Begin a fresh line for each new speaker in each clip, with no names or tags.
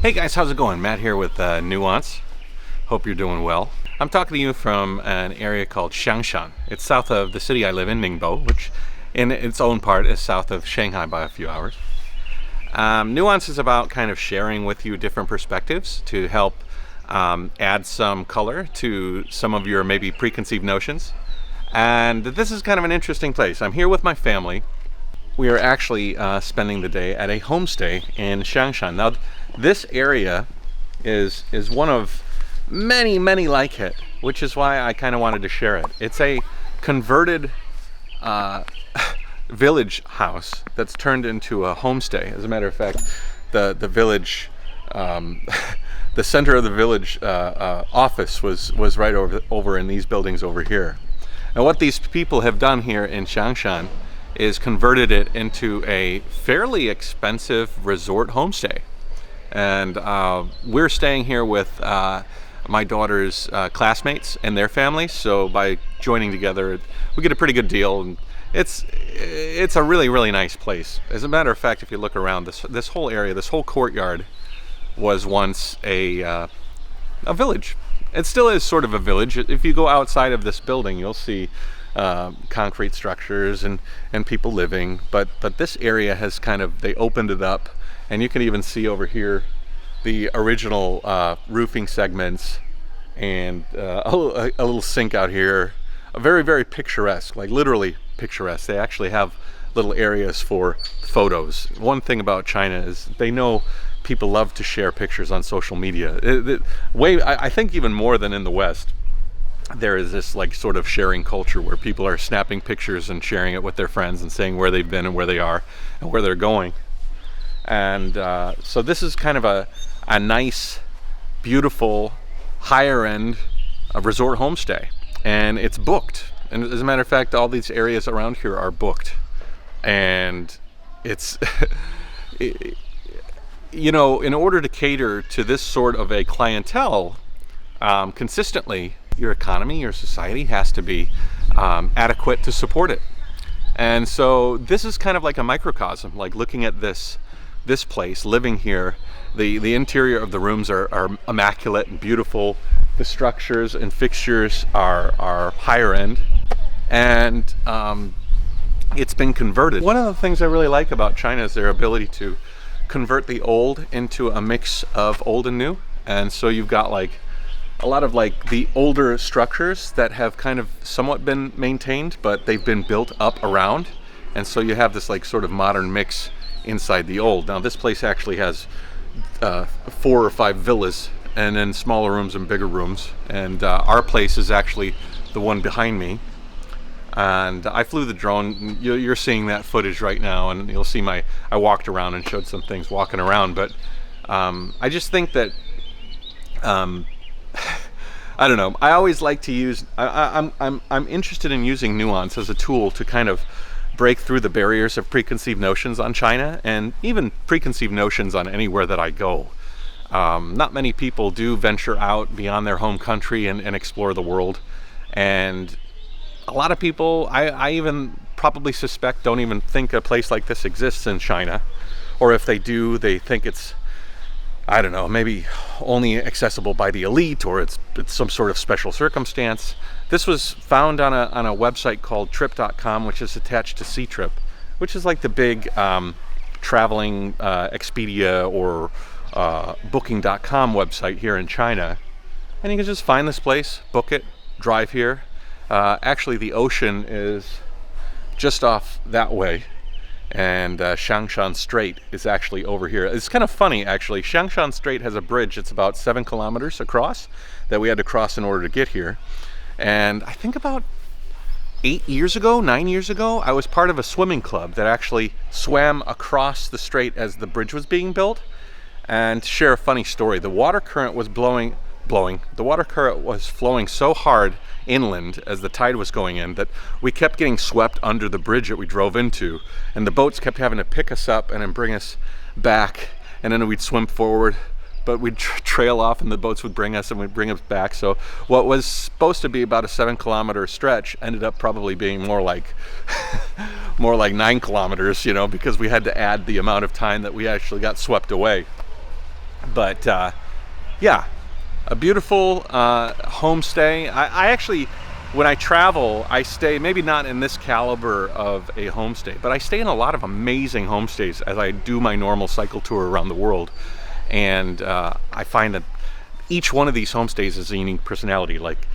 Hey guys, how's it going? Matt here with Nuance. Hope you're doing well. I'm talking to you from an area called Xiangshan. It's south of the city I live in, Ningbo, which in its own part is south of Shanghai by a few hours. Nuance is about kind of sharing with you different perspectives to help add some color to some of your maybe preconceived notions. And this is kind of an interesting place. I'm here with my family. We are actually spending the day at a homestay in Xiangshan. Now, this area is one of many like it, which is why I kind of wanted to share it. It's a converted village house that's turned into a homestay. As a matter of fact, the village, the center of the village office was right over in these buildings over here. And what these people have done here in Xiangshan is converted it into a fairly expensive resort homestay. And we're staying here with my daughter's classmates and their families. So by joining together, we get a pretty good deal. And it's a really nice place. As a matter of fact, if you look around, this whole area, this whole courtyard, was once a village. It still is sort of a village. If you go outside of this building, you'll see concrete structures and people living. But this area has they opened it up. And you can even see over here the original roofing segments and a little sink out here. Very picturesque, like literally picturesque. They actually have little areas for photos. One thing about China is they know people love to share pictures on social media. I think even more than in the West, there is this sort of sharing culture where people are snapping pictures and sharing it with their friends and saying where they've been and where they are and where they're going. And so this is kind of a nice, beautiful, higher end resort homestay. And it's booked. And as a matter of fact, all these areas around here are booked. And it's, in order to cater to this sort of a clientele consistently, your economy, your society has to be adequate to support it. And so this is kind of like a microcosm, like looking at this place, living here. The interior of the rooms are immaculate and beautiful. The structures and fixtures are higher end, and it's been converted. One of the things I really like about China is their ability to convert the old into a mix of old and new. And so you've got a lot of the older structures that have kind of somewhat been maintained, but they've been built up around. And so you have this sort of modern mix inside the old. Now this place actually has 4 or 5 villas, and then smaller rooms and bigger rooms. And our place is actually the one behind me. And I flew the drone. You're seeing that footage right now, and you'll see I walked around and showed some things walking around. But I just think that I don't know. I always like to use. I'm interested in using Nuance as a tool to kind of break through the barriers of preconceived notions on China, and even preconceived notions on anywhere that I go. Not many people do venture out beyond their home country and explore the world. And a lot of people, I even probably suspect, don't even think a place like this exists in China. Or if they do, they think it's, I don't know, maybe only accessible by the elite, or it's some sort of special circumstance. This was found on a website called trip.com, which is attached to Ctrip, which is like the big traveling Expedia or booking.com website here in China. And you can just find this place, book it, drive here. Actually, the ocean is just off that way. And Xiangshan Strait is actually over here. It's kind of funny, actually. Xiangshan Strait has a bridge that's about 7 kilometers across that we had to cross in order to get here. And I think about 9 years ago, I was part of a swimming club that actually swam across the strait as the bridge was being built. And to share a funny story, the water current was the water current was flowing so hard inland as the tide was going in that we kept getting swept under the bridge that we drove into, and the boats kept having to pick us up and then bring us back, and then we'd swim forward, but we'd trail off and the boats would bring us and we'd bring us back. So what was supposed to be about a 7-kilometer stretch ended up probably being more like 9 kilometers, because we had to add the amount of time that we actually got swept away. But yeah, a beautiful homestay. I actually, when I travel, I stay maybe not in this caliber of a homestay, but I stay in a lot of amazing homestays as I do my normal cycle tour around the world. And I find that each one of these homestays is a unique personality. Like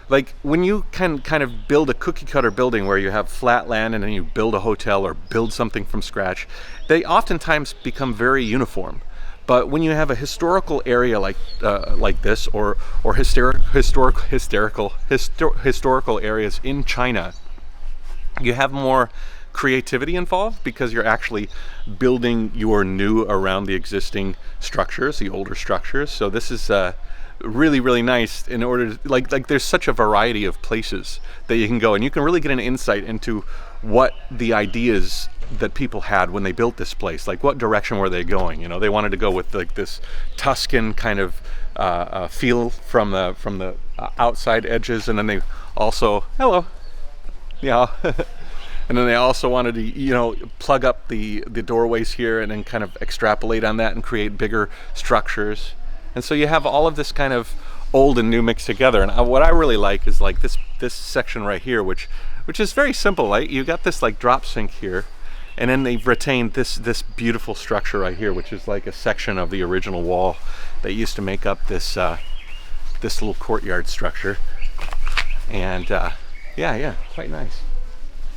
like when you can kind of build a cookie cutter building where you have flat land and then you build a hotel or build something from scratch, they oftentimes become very uniform. But when you have a historical area like this, or historical areas in China, you have more creativity involved because you're actually building your new around the existing structures, the older structures. So this is really, really nice in order to, like there's such a variety of places that you can go, and you can really get an insight into what the ideas that people had when they built this place, like what direction were they going. You know, they wanted to go with like this Tuscan kind of feel from the outside edges, and then they also yeah and then they also wanted to, you know, plug up the doorways here and then kind of extrapolate on that and create bigger structures. And so you have all of this kind of old and new mixed together. And what I really like is like this section right here, which is very simple. Like you got this like drop sink here, and then they've retained this beautiful structure right here, which is like a section of the original wall that used to make up this this little courtyard structure. And yeah, quite nice.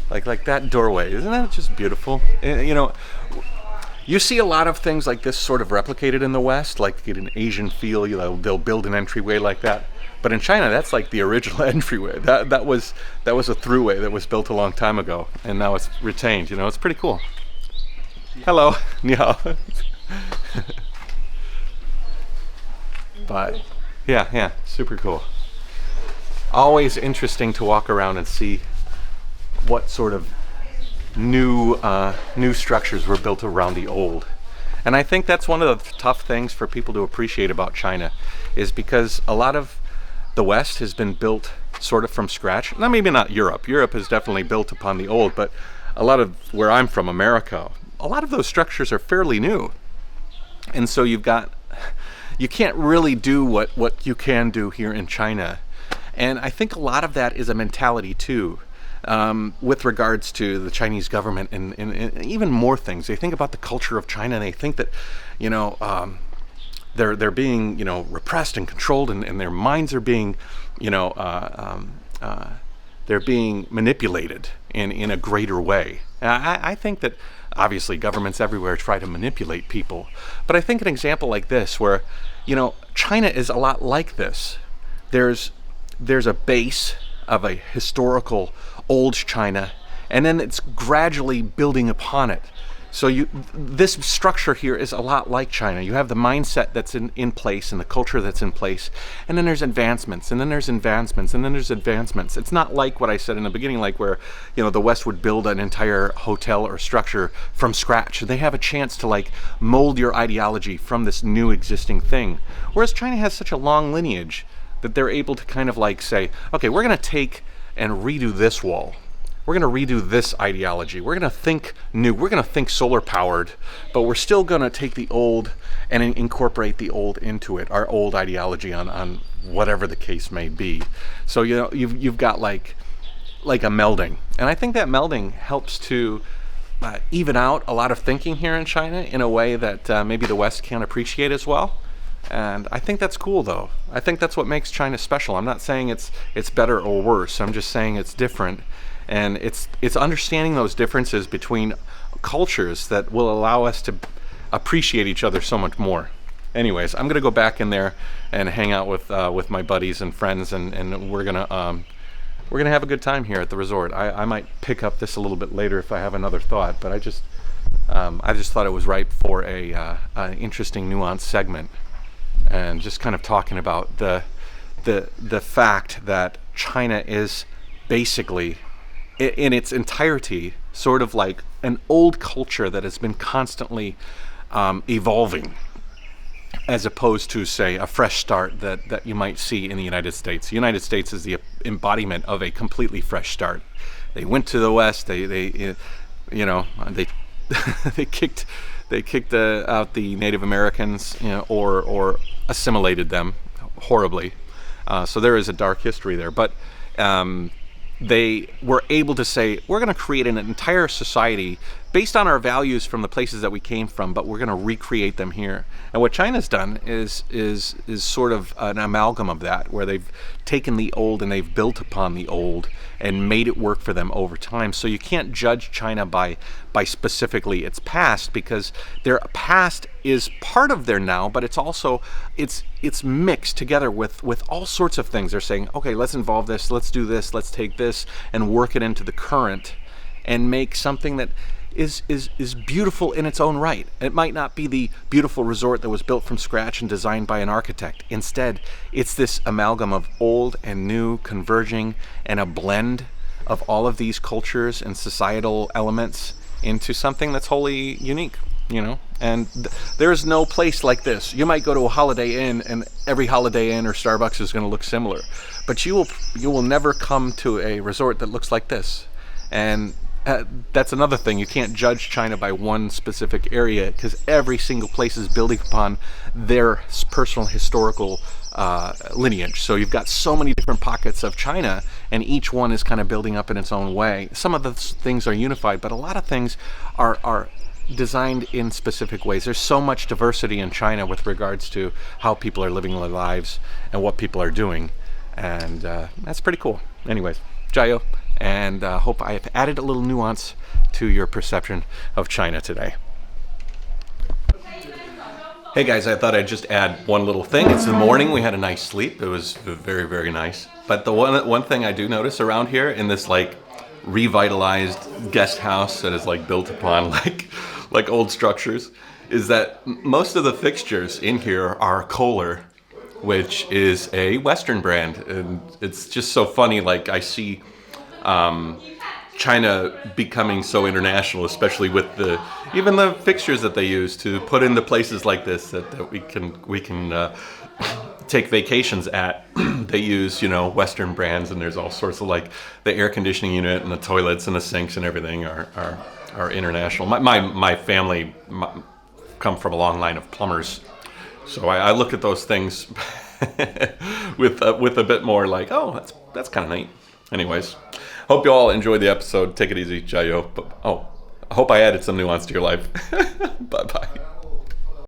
Like that doorway, isn't that just beautiful? You know, you see a lot of things like this sort of replicated in the West, like get an Asian feel. You know, they'll build an entryway like that. But in China, that's like the original entryway. That was a throughway that was built a long time ago, and now it's retained. You know, it's pretty cool. Hello, ni hao. But yeah, super cool. Always interesting to walk around and see what sort of new structures were built around the old. And I think that's one of the tough things for people to appreciate about China, is because a lot of the West has been built sort of from scratch. Now, maybe not Europe. Europe is definitely built upon the old, but a lot of where I'm from, America, a lot of those structures are fairly new. And so you can't really do what you can do here in China. And I think a lot of that is a mentality too. With regards to the Chinese government and even more things. They think about the culture of China, and they think that, you know, they're being, you know, repressed and controlled, and their minds are being, you know, they're being manipulated in a greater way. And I think that obviously governments everywhere try to manipulate people, but I think an example like this, where, you know, China is a lot like this. There's a base of a historical old China, and then it's gradually building upon it. So this structure here is a lot like China. You have the mindset that's in place and the culture that's in place, and then there's advancements, and then there's advancements, and then there's advancements. It's not like what I said in the beginning, like where, you know, the West would build an entire hotel or structure from scratch. They have a chance to like mold your ideology from this new existing thing. Whereas China has such a long lineage that they're able to kind of like say, okay, we're going to take and redo this wall. We're going to redo this ideology. We're going to think new. We're going to think solar powered, but we're still going to take the old and incorporate the old into it, our old ideology on whatever the case may be. So, you know, you've got like a melding. And I think that melding helps to even out a lot of thinking here in China in a way that maybe the West can't appreciate as well. And I think that's cool, though. I think that's what makes China special. I'm not saying it's better or worse. I'm just saying it's different. And it's understanding those differences between cultures that will allow us to appreciate each other so much more. Anyways, I'm gonna go back in there and hang out with my buddies and friends, and we're gonna have a good time here at the resort. I might pick up this a little bit later if I have another thought, but I just thought it was ripe for an interesting Nuance segment, and just kind of talking about the fact that China is basically, in its entirety, sort of like an old culture that has been constantly evolving, as opposed to, say, a fresh start that you might see in the United States. The United States is the embodiment of a completely fresh start. They went to the West. They kicked they kicked out the Native Americans, or assimilated them horribly. So there is a dark history there. But they were able to say, we're going to create an entire society based on our values from the places that we came from, but we're going to recreate them here. And what China's done is sort of an amalgam of that, where they've taken the old and they've built upon the old and made it work for them over time. So you can't judge China by specifically its past, because their past is part of their now, but it's also it's mixed together with all sorts of things. They're saying, okay, let's involve this, let's do this, let's take this and work it into the current and make something that is beautiful in its own right. It might not be the beautiful resort that was built from scratch and designed by an architect. Instead, it's this amalgam of old and new converging, and a blend of all of these cultures and societal elements into something that's wholly unique, And there's no place like this. You might go to a Holiday Inn, and every Holiday Inn or Starbucks is going to look similar, but you will never come to a resort that looks like this. And that's another thing. You can't judge China by one specific area, because every single place is building upon their personal historical lineage. So you've got so many different pockets of China, and each one is kind of building up in its own way. Some of the things are unified, but a lot of things are designed in specific ways. There's so much diversity in China with regards to how people are living their lives and what people are doing, and that's pretty cool. Anyways, Jiao, and hope I have added a little nuance to your perception of China today. Hey guys, I thought I'd just add one little thing. It's the morning. We had a nice sleep. It was very, very nice. But the one thing I do notice around here in this revitalized guest house that is built upon like old structures is that most of the fixtures in here are Kohler, which is a Western brand. And it's just so funny. I see China becoming so international, especially with even the fixtures that they use to put into places like this that we can take vacations at. They use Western brands, and there's all sorts of the air conditioning unit and the toilets and the sinks and everything are international. My family come from a long line of plumbers, so I look at those things with a bit more oh, that's kind of neat. Anyways, hope you all enjoyed the episode. Take it easy, Jiao. I hope I added some nuance to your life. Bye-bye.